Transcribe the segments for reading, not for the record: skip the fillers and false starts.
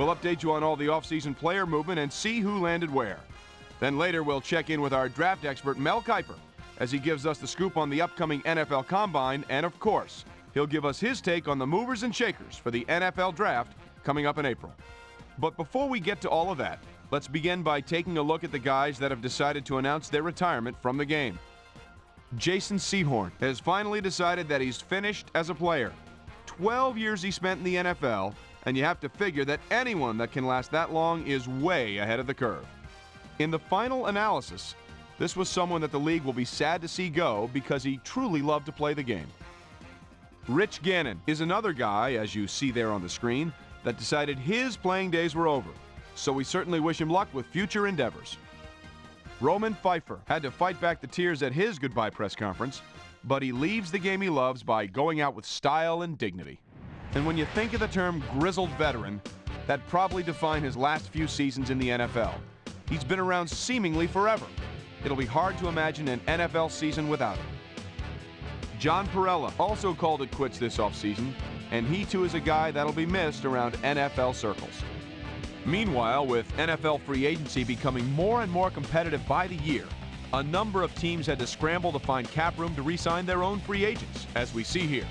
We'll update you on all the offseason player movement and see who landed where. Then later, we'll check in with our draft expert, Mel Kiper, as he gives us the scoop on the upcoming NFL Combine, and of course, he'll give us his take on the movers and shakers for the NFL Draft coming up in April. But before we get to all of that, let's begin by taking a look at the guys that have decided to announce their retirement from the game. Jason Seahorn has finally decided that he's finished as a player. 12 years he spent in the NFL, and you have to figure that anyone that can last that long is way ahead of the curve. In the final analysis, this was someone that the league will be sad to see go because he truly loved to play the game. Rich Gannon is another guy, as you see there on the screen, that decided his playing days were over, so we certainly wish him luck with future endeavors. Roman Pfeiffer had to fight back the tears at his goodbye press conference, but he leaves the game he loves by going out with style and dignity. And when you think of the term grizzled veteran, that'd probably define his last few seasons in the NFL. He's been around seemingly forever. It'll be hard to imagine an NFL season without him. John Perella also called it quits this offseason, and he too is a guy that'll be missed around NFL circles. Meanwhile, with NFL free agency becoming more and more competitive by the year, a number of teams had to scramble to find cap room to re-sign their own free agents, as we see here.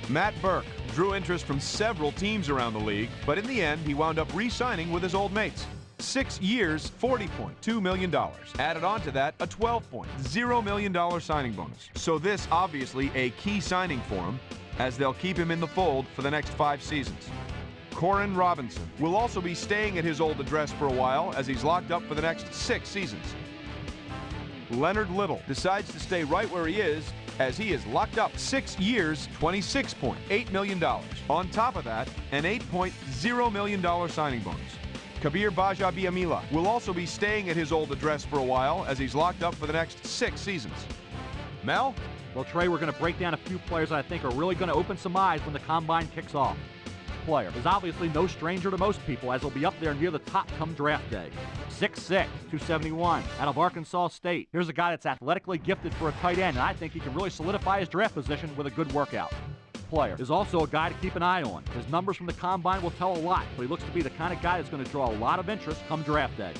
Matt Burke drew interest from several teams around the league, but in the end, he wound up re-signing with his old mates. 6 years, $40.2 million. Added on to that, a $12.0 million signing bonus. So this obviously a key signing for him, as they'll keep him in the fold for the next 5 seasons. Corin Robinson will also be staying at his old address for a while, as he's locked up for the next 6 seasons. Leonard Little decides to stay right where he is, as he is locked up 6 years, $26.8 million. On top of that, an $8.0 million signing bonus. Kabir Bajabiamila will also be staying at his old address for a while, as he's locked up for the next 6 seasons. Mel? Well, Trey, we're going to break down a few players I think are really going to open some eyes when the Combine kicks off. Player is obviously no stranger to most people, as he'll be up there near the top come draft day. 6'6", 271, out of Arkansas State. Here's a guy that's athletically gifted for a tight end, and I think he can really solidify his draft position with a good workout. Player is also a guy to keep an eye on. His numbers from the Combine will tell a lot, but he looks to be the kind of guy that's going to draw a lot of interest come draft day.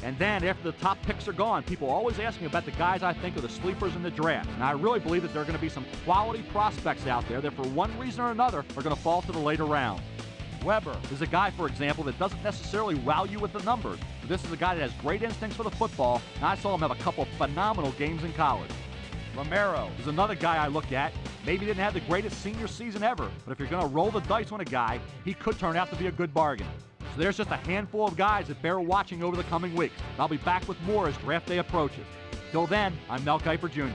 And then after the top picks are gone, people always ask me about the guys I think are the sleepers in the draft. And I really believe that there are going to be some quality prospects out there that for one reason or another are going to fall to the later rounds. Weber is a guy, for example, that doesn't necessarily wow you with the numbers, but this is a guy that has great instincts for the football, and I saw him have a couple of phenomenal games in college. Romero is another guy I look at. Maybe didn't have the greatest senior season ever, but if you're going to roll the dice on a guy, he could turn out to be a good bargain. So there's just a handful of guys that bear watching over the coming weeks. I'll be back with more as draft day approaches. Till then, I'm Mel Kiper Jr.